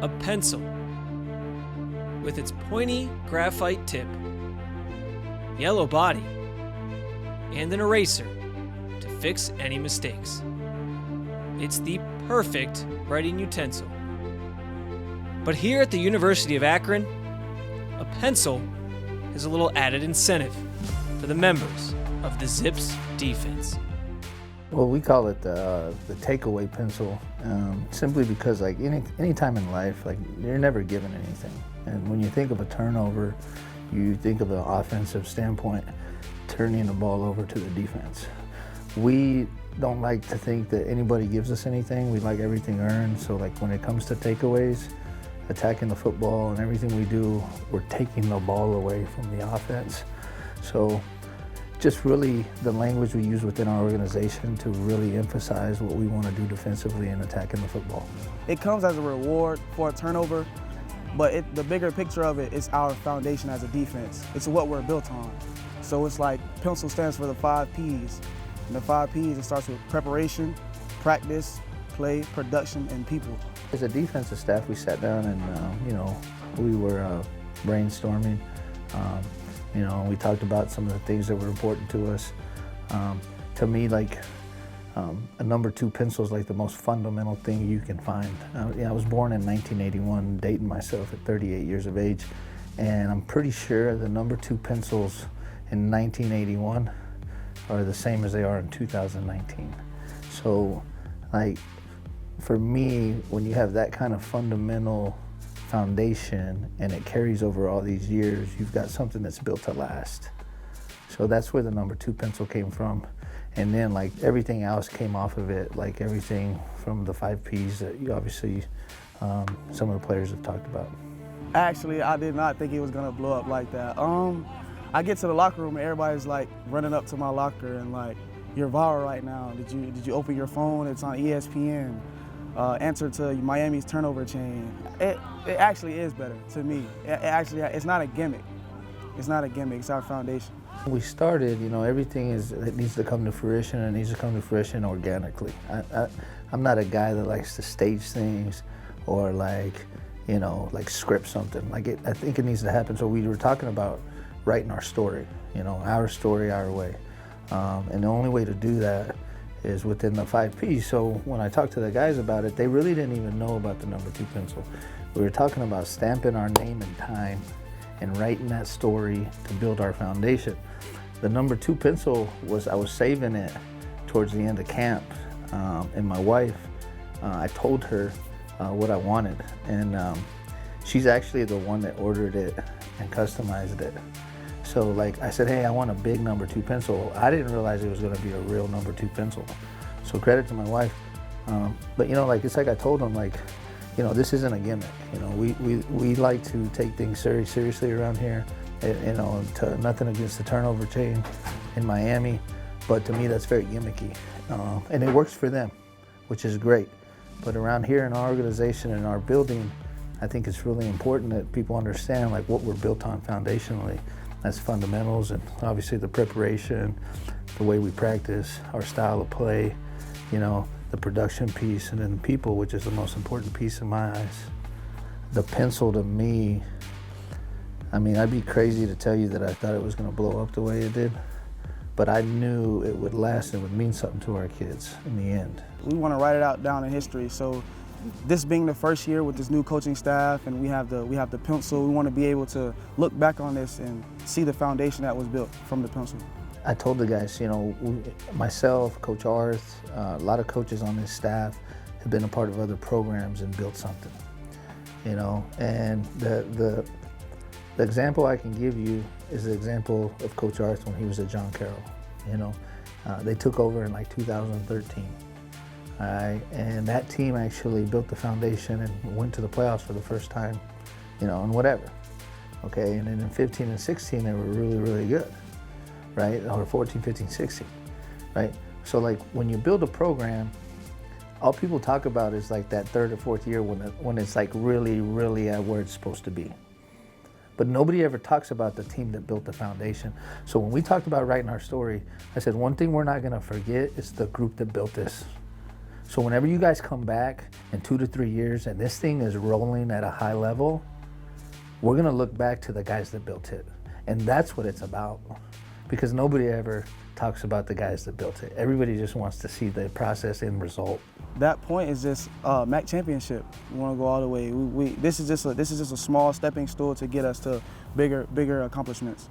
a pencil with its pointy graphite tip, yellow body, and an eraser to fix any mistakes. It's the perfect writing utensil. But here at the University of Akron, a pencil is a little added incentive for the members of the Zips defense. Well, we call it the takeaway pencil, simply because like any time in life, like you're never given anything. And when you think of a turnover, you think of an offensive standpoint, turning the ball over to the defense. We don't like to think that anybody gives us anything. We like everything earned. So like when it comes to takeaways, attacking the football and everything we do, we're taking the ball away from the offense. So just really the language we use within our organization to really emphasize what we want to do defensively and attacking the football. It comes as a reward for a turnover, but the bigger picture of it is our foundation as a defense. It's what we're built on. So it's like pencil stands for the 5 Ps. And the 5 Ps, it starts with preparation, practice, play, production, and people. As a defensive staff, we sat down and we were brainstorming. We talked about some of the things that were important to us. To me, like a number 2 pencil is like the most fundamental thing you can find. I was born in 1981, dating myself at 38 years of age, and I'm pretty sure the number 2 pencils in 1981 are the same as they are in 2019. So, like, for me, when you have that kind of fundamental foundation and it carries over all these years, you've got something that's built to last. So that's where the number 2 pencil came from. And then like everything else came off of it, like everything from the 5 Ps that you obviously some of the players have talked about. Actually, I did not think it was gonna blow up like that. I get to the locker room and everybody's like running up to my locker and like, "You're viral right now. Did you open your phone? It's on ESPN. Answer to Miami's turnover chain." It actually is better to me. It's not a gimmick. It's not a gimmick. It's our foundation. We started, everything it needs to come to fruition, and it needs to come to fruition organically. I'm not a guy that likes to stage things or like script something. I think it needs to happen. So we were talking about writing our story, our story, our way. And the only way to do that is within the 5 Ps. So when I talked to the guys about it, they really didn't even know about the number 2 pencil. We were talking about stamping our name and time and writing that story to build our foundation. The number 2 pencil I was saving it towards the end of camp. And my wife, I told her what I wanted. And she's actually the one that ordered it and customized it. So like I said, hey, I want a big number 2 pencil. I didn't realize it was gonna be a real number 2 pencil. So credit to my wife. But it's like I told them, this isn't a gimmick. We like to take things seriously around here. Nothing against the turnover chain in Miami, but to me that's very gimmicky. And it works for them, which is great. But around here in our organization and our building, I think it's really important that people understand like what we're built on foundationally. That's fundamentals, and obviously the preparation, the way we practice, our style of play, the production piece, and then the people, which is the most important piece in my eyes. The pencil to me, I'd be crazy to tell you that I thought it was gonna blow up the way it did, but I knew it would last and it would mean something to our kids in the end. We wanna write it out down in history. So this being the first year with this new coaching staff and we have the pencil, we want to be able to look back on this and see the foundation that was built from the pencil. I told the guys, myself, Coach Arth, a lot of coaches on this staff have been a part of other programs and built something, and the example I can give you is the example of Coach Arth when he was at John Carroll. They took over in like 2013. All right, and that team actually built the foundation and went to the playoffs for the first time, and whatever. Okay, and then in 15 and 16, they were really, really good, right? Or 14, 15, 16, right? So like when you build a program, all people talk about is like that 3rd or 4th year when it's like really, really at where it's supposed to be. But nobody ever talks about the team that built the foundation. So when we talked about writing our story, I said, one thing we're not gonna forget is the group that built this. So whenever you guys come back in 2 to 3 years and this thing is rolling at a high level, we're gonna look back to the guys that built it. And that's what it's about. Because nobody ever talks about the guys that built it. Everybody just wants to see the process end result. That point is just MAC championship. We want to go all the way. This is just a small stepping stool to get us to bigger accomplishments.